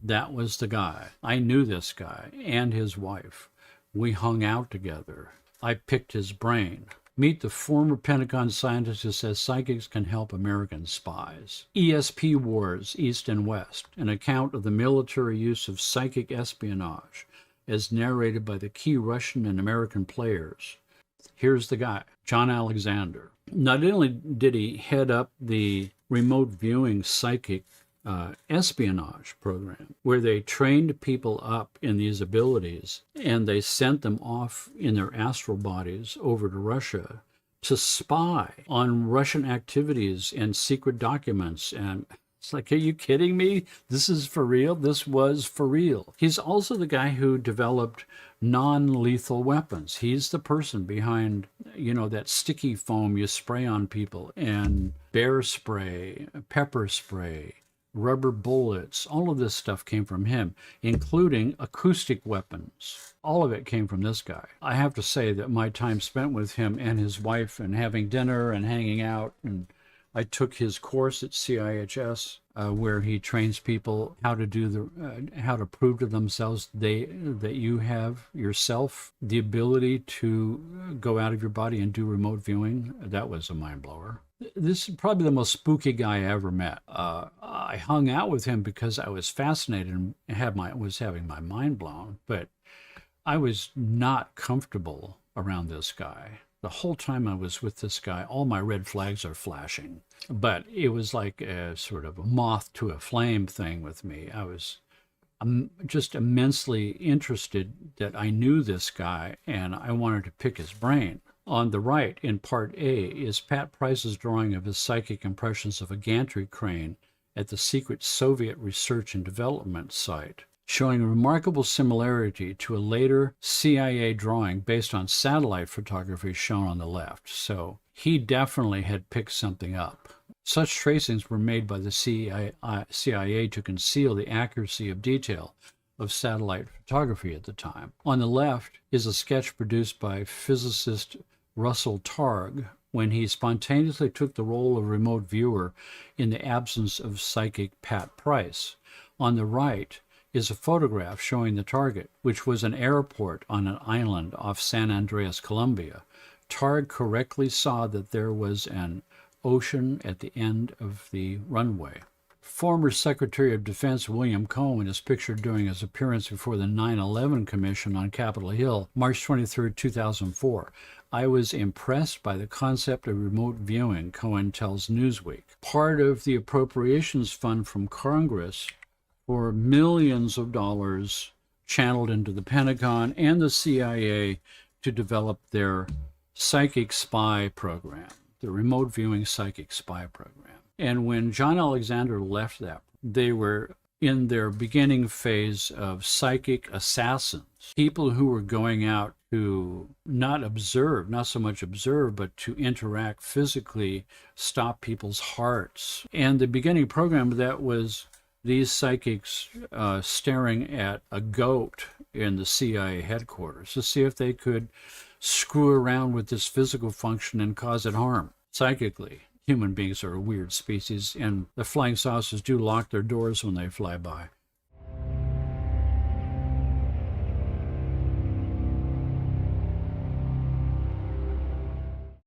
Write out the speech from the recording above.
That was the guy. I knew this guy and his wife. We hung out together. I picked his brain. Meet the former Pentagon scientist who says psychics can help American spies. ESP Wars, East and West, an account of the military use of psychic espionage, as narrated by the key Russian and American players. Here's the guy, John Alexander. Not only did he head up the remote viewing psychic espionage program, where they trained people up in these abilities and they sent them off in their astral bodies over to Russia to spy on Russian activities and secret documents. And it's like, are you kidding me? This is for real? This was for real. He's also the guy who developed non-lethal weapons. He's the person behind, that sticky foam you spray on people, and bear spray, pepper spray, rubber bullets. All of this stuff came from him, including acoustic weapons. All of it came from this guy. I have to say that my time spent with him and his wife and having dinner and hanging out, and I took his course at CIHS, where he trains people how to prove to themselves that you have yourself the ability to go out of your body and do remote viewing. That was a mind blower. This is probably the most spooky guy I ever met. I hung out with him because I was fascinated and was having my mind blown, but I was not comfortable around this guy. The whole time I was with this guy, all my red flags are flashing. But it was like a sort of a moth to a flame thing with me. I was just immensely interested that I knew this guy, and I wanted to pick his brain. On the right, in Part A, is Pat Price's drawing of his psychic impressions of a gantry crane at the secret Soviet research and development site, showing a remarkable similarity to a later CIA drawing based on satellite photography shown on the left. So he definitely had picked something up. Such tracings were made by the CIA to conceal the accuracy of detail of satellite photography at the time. On the left is a sketch produced by physicist Russell Targ when he spontaneously took the role of remote viewer in the absence of psychic Pat Price. On the right is a photograph showing the target, which was an airport on an island off San Andreas, Colombia. Targ correctly saw that there was an ocean at the end of the runway. Former Secretary of Defense William Cohen is pictured during his appearance before the 9/11 Commission on Capitol Hill, March 23, 2004. I was impressed by the concept of remote viewing, Cohen tells Newsweek. Part of the appropriations fund from Congress for millions of dollars channeled into the Pentagon and the CIA to develop their psychic spy program, the remote viewing psychic spy program. And when John Alexander left that, they were in their beginning phase of psychic assassins, people who were going out to not so much observe, but to interact physically, stop people's hearts. And the beginning program of that was these psychics staring at a goat in the CIA headquarters to see if they could screw around with this physical function and cause it harm psychically. Human beings are a weird species, and the flying saucers do lock their doors when they fly by.